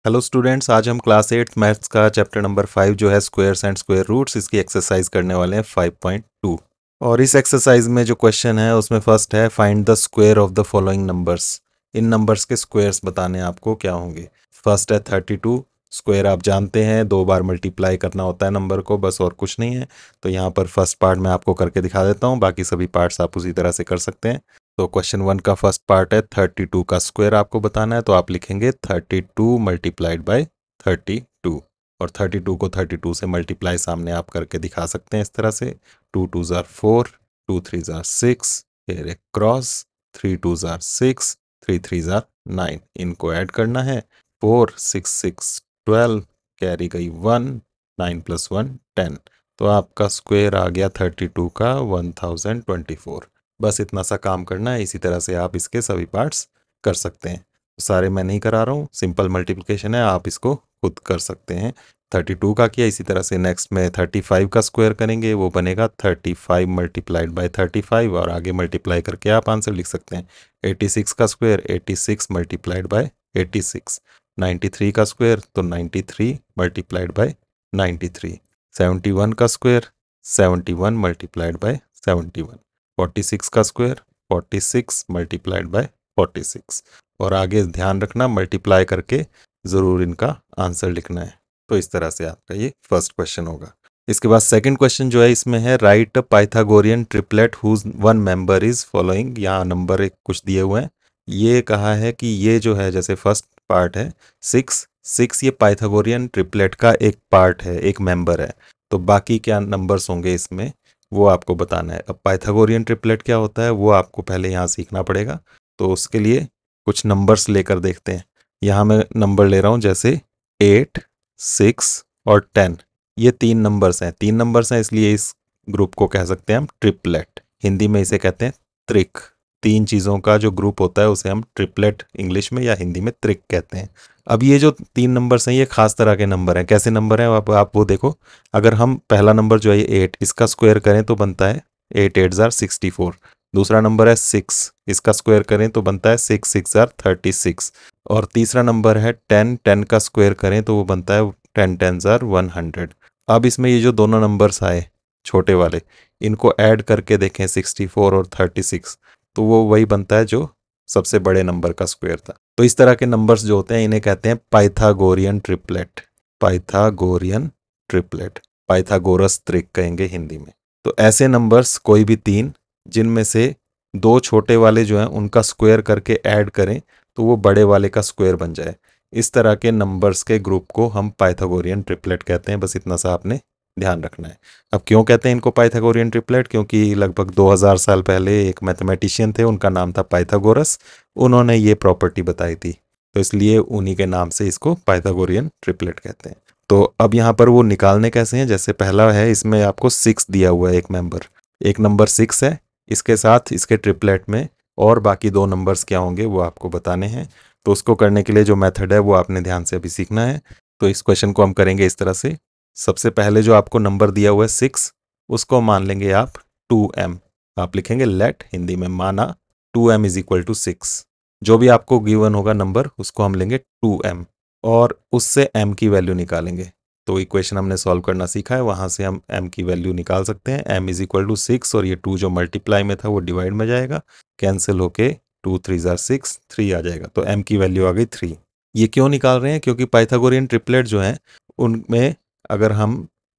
Hello students, आज हम class 8 maths का चैप्टर नंबर 5 जो है स्क्वायर्स एंड स्क्वायर रूट्स, इसकी एक्सरसाइज करने वाले हैं 5.2। और इस एक्सरसाइज में जो क्वेश्चन है उसमें फर्स्ट है find the square of the following numbers. In numbers के स्क्वायर्स बताने हैं आपको क्या होंगे। फर्स्ट है 32। स्क्वायर आप जानते हैं 2 बार मल्टीप्लाई करना होता है नंबर को, बस और कुछ नहीं है। तो यहाँ पर फर्स्ट पार्ट मैं आपको करके दिखा देता हूँ, बाकी सभी पार्ट्स आप उसी तरह से कर सकते हैं। तो क्वेश्चन 1 का फर्स्ट पार्ट है 32 का स्क्वायर आपको बताना है, तो आप लिखेंगे 32 मल्टीप्लाइड बाय 32। और 32 को 32 से मल्टीप्लाई सामने आप करके दिखा सकते हैं इस तरह से। 2 2 ज़ार 4, 2 3 ज़ार 6, फिर एक क्रॉस, 3 2 ज़ार 6, 3 3 ज़ार 9। इनको ऐड करना है। 4 6 6 12, कैरी गई 1, 9 प्लस 1 10। तो आपका स्क्वायर आ गया 32 का 1024। बस इतना सा काम करना है, इसी तरह से आप इसके सभी पार्ट्स कर सकते हैं। सारे मैं नहीं करा रहा हूँ, सिंपल मल्टीप्लिकेशन है, आप इसको खुद कर सकते हैं। 32 का किया, इसी तरह से नेक्स्ट में 35 का स्क्वायर करेंगे, वो बनेगा 35 मल्टीप्लाइड बाय 35, और आगे मल्टीप्लाई करके आप आंसर लिख सकते हैं। 86 का स्क्वायर 86 मल्टीप्लाइड बाय 86। 93 का स्क्वायर तो 93 मल्टीप्लाइड बाय 93। 71 का स्क्वायर 71 मल्टीप्लाइड बाय 71। 46 का स्क्वायर 46 मल्टीप्लाइड बाय 46। और आगे ध्यान रखना मल्टीप्लाई करके ज़रूर इनका आंसर लिखना है। तो इस तरह से आपका ये फर्स्ट क्वेश्चन होगा। इसके बाद सेकंड क्वेश्चन जो है इसमें है right Pythagorean triplet whose one member is following. यहाँ नंबर एक कुछ दिए हुए हैं। ये कहा है कि ये जो है, जैसे फर्स्ट पार्ट है 6 6, ये पाइथागोरियन ट्रिपलेट का एक पार्ट है, एक मेंबर है। तो बाकी क्या नंबर्स होंगे इसमें, वो आपको बताना है। अब पाइथागोरियन ट्रिपलेट क्या होता है वो आपको पहले यहाँ सीखना पड़ेगा। तो उसके लिए कुछ नंबर्स लेकर देखते हैं। यहाँ मैं नंबर ले रहा हूँ, जैसे 8 6 और 10। ये 3 नंबर्स हैं इसलिए इस ग्रुप को कह सकते हैं हम ट्रिपलेट। हिंदी में इसे कहते हैं त्रिक। 3 चीज़ों का जो ग्रुप होता है उसे हम ट्रिपलेट इंग्लिश में या हिंदी में त्रिक कहते हैं। अब ये जो 3 नंबर्स हैं ये खास तरह के नंबर हैं। कैसे नंबर हैं आप वो देखो। अगर हम पहला नंबर जो है ये 8, इसका स्क्वायर करें तो बनता है 8 8 ज़ार 64। दूसरा नंबर है 6, इसका स्क्वायर करें तो बनता है 6 6 ज़ार 36। और तीसरा नंबर है 10, 10 का स्क्वायर करें तो वो बनता है 10 10 ज़ार 100। अब इसमें ये जो दोनों नंबर्स आए छोटे वाले, इनको ऐड करके देखें 64 और 36, तो वो वही बनता है जो सबसे बड़े नंबर का स्क्वायर था। तो इस तरह के नंबर्स जो होते हैं इन्हें कहते हैं Pythagorean triplet. Pythagorean triplet, Pythagoras त्रिक कहेंगे हिंदी में। तो ऐसे नंबर्स कोई भी 3 जिनमें से 2 छोटे वाले जो हैं उनका स्क्वायर करके ऐड करें तो वो बड़े वाले का स्क्वायर बन जाए, इस तरह के नंबर्स के ग्रुप को हम पाइथागोरियन ट्रिपलेट कहते हैं। बस इतना सा आपने ध्यान रखना है। अब क्यों कहते हैं इनको पाइथागोरियन ट्रिपलेट, क्योंकि लगभग 2000 साल पहले एक मैथमेटिशियन थे, उनका नाम था पाइथागोरस। उन्होंने ये प्रॉपर्टी बताई थी, तो इसलिए उन्हीं के नाम से इसको पाइथागोरियन ट्रिपलेट कहते हैं। तो अब यहाँ पर वो निकालने कैसे हैं, जैसे पहला है इसमें आपको 6 दिया हुआ है, एक नंबर 6 है, इसके साथ इसके ट्रिपलेट में और बाकी 2 नंबर्स क्या होंगे वो आपको बताने हैं। तो उसको करने के लिए जो मेथड है वो आपने ध्यान से अभी सीखना है। तो इस क्वेश्चन को हम करेंगे इस तरह से। सबसे पहले जो आपको नंबर दिया हुआ है 6, उसको मान लेंगे आप 2m। आप लिखेंगे लेट, हिंदी में माना 2m इज इक्वल टू 6। जो भी आपको गिवन होगा नंबर उसको हम लेंगे 2m, और उससे m की वैल्यू निकालेंगे। तो इक्वेशन हमने सॉल्व करना सीखा है, वहाँ से हम m की वैल्यू निकाल सकते हैं। m इज इक्वल टू 6, और ये 2 जो मल्टीप्लाई में था वो डिवाइड में जाएगा, कैंसिल होके 2 3 ज़ार 6, 3 आ जाएगा। तो m की वैल्यू आ गई 3। ये क्यों निकाल रहे हैं, क्योंकि पाइथागोरियन ट्रिपलेट जो हैं उनमें अगर हम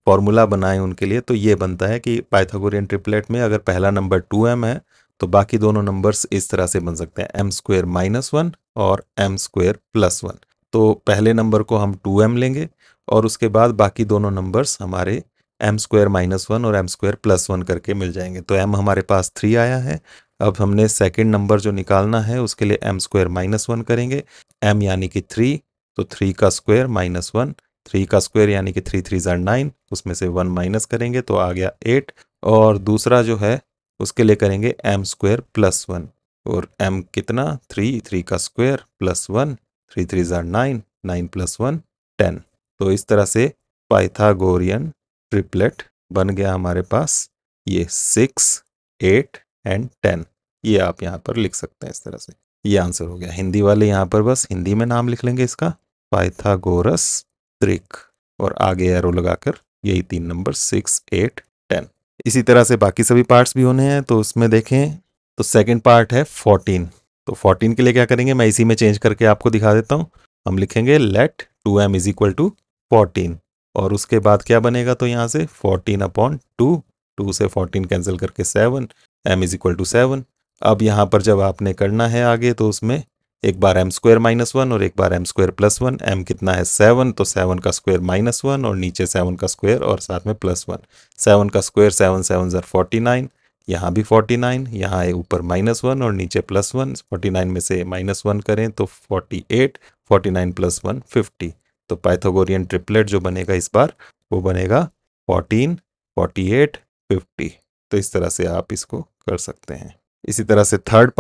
फॉर्मूला बनाएं उनके लिए तो ये बनता है कि पाइथागोरियन ट्रिपलेट में अगर पहला नंबर 2m है तो बाकी दोनों नंबर्स इस तरह से बन सकते हैं, m स्क्वायर -1 और m स्क्वायर +1। तो पहले नंबर को हम 2m लेंगे और उसके बाद बाकी दोनों नंबर्स हमारे m स्क्वायर -1 और m स्क्वायर +1 करके मिल जाएंगे। तो m हमारे पास 3 आया है। अब हमने सेकंड नंबर जो निकालना है उसके लिए m स्क्वायर -1 करेंगे। m यानी कि 3, तो 3 का स्क्वायर -1, 3 का स्क्वायर यानी कि 3 3 ज़ार 9, उसमें से 1 माइनस करेंगे तो आ गया 8। और दूसरा जो है उसके लिए करेंगे m स्क्वायर +1, और m कितना 3, 3 का स्क्वायर +1, 3 3 ज़ार 9, 9 + 1 10। तो इस तरह से पाइथागोरियन ट्रिपलेट बन गया हमारे पास, ये 6 8 एंड 10। ये आप यहाँ पर लिख सकते हैं इस तरह से। ये आंसर हो गया। हिंदी वाले यहाँ पर बस हिंदी में नाम लिख लेंगे इसका, पाइथागोरस ट्रिक, और आगे एरो लगाकर यही 3 नंबर 6, 8, 10। इसी तरह से बाकी सभी पार्ट्स भी होने हैं, तो उसमें देखें तो सेकंड पार्ट है 14। तो 14 के लिए क्या करेंगे, मैं इसी में चेंज करके आपको दिखा देता हूँ। हम लिखेंगे late 2m is equal to 14, और उसके बाद क्या बनेगा, तो यहाँ से 14/2, 2 से 14 कैंसिल करके 7, m इज इक्वल टू 7। अब यहाँ पर जब आपने करना है आगे, तो उसमें एक बार m स्क्वायर -1 और एक बार m स्क्वायर +1। m कितना है 7, तो 7 का स्क्वायर -1 और नीचे 7 का स्क्वायर और साथ में +1। 7 का स्क्वायर 7 7 ज़र 49, यहाँ भी 49, यहाँ ऊपर -1 और नीचे +1। 49 में से -1 करें तो 48, 49 + 1 50। तो पाइथागोरियन ट्रिपलेट जो बनेगा इस बार, वो बनेगा 14, 48, 50। तो इस तरह से आप इसको कर सकते हैं। इसी तरह से थर्ड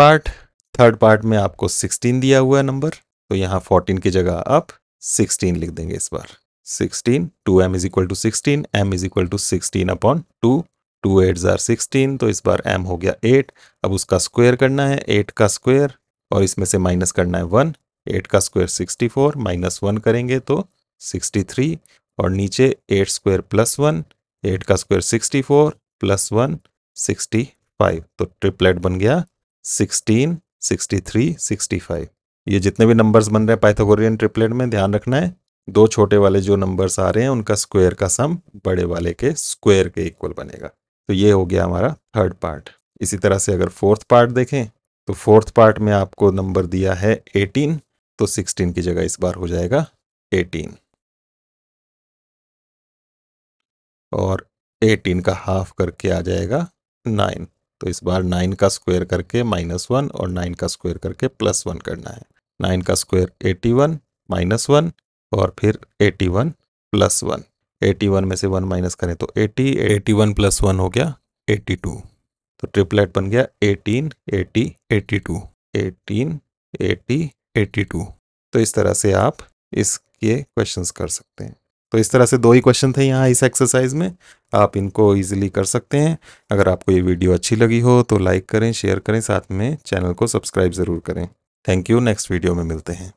पार्ट में आपको 16 दिया हुआ है नंबर, तो यहाँ 14 की जगह आप 16 लिख देंगे इस बार। 16, 2m is equal to 16, m is equal to 16/2, 2 8 ज़ार 16, तो इस बार m हो गया 8। अब उसका स्क्वायर करना है, 8 का स्क्वायर, और इसमें से माइनस करना है 1। 8 का स्क्वायर 64, -1 करेंगे तो 63, और नीचे 8 स्क्वायर +1, 8 का स्क्वायर 64 +1 65। तो ट्रिपलेट बन गया 16, 63, 65। ये जितने भी नंबर्स बन रहे हैं पाइथागोरियन ट्रिपलेट में, ध्यान रखना है, दो छोटे वाले जो नंबर्स आ रहे हैं उनका स्क्वायर का सम बड़े वाले के स्क्वायर के इक्वल बनेगा। तो ये हो गया हमारा थर्ड पार्ट। इसी तरह से अगर फोर्थ पार्ट देखें, तो फोर्थ पार्ट में आपको नंबर दिया है 18, तो 16 की जगह इस बार हो जाएगा 18, और 18 का हाफ करके आ जाएगा 9। तो इस बार 9 का स्क्वायर करके -1 और 9 का स्क्वायर करके +1 करना है। 9 का स्क्वायर 81, -1 और फिर 81 +1। 81 में से 1 माइनस करें तो 80, 81 + 1 हो गया 82। तो ट्रिपलेट बन गया 18, 80, 82, 18, 80, 82। तो इस तरह से आप इसके क्वेश्चंस कर सकते हैं। तो इस तरह से 2 ही क्वेश्चन थे यहाँ इस एक्सरसाइज में, आप इनको इजीली कर सकते हैं। अगर आपको ये वीडियो अच्छी लगी हो तो लाइक करें, शेयर करें, साथ में चैनल को सब्सक्राइब ज़रूर करें। थैंक यू, नेक्स्ट वीडियो में मिलते हैं।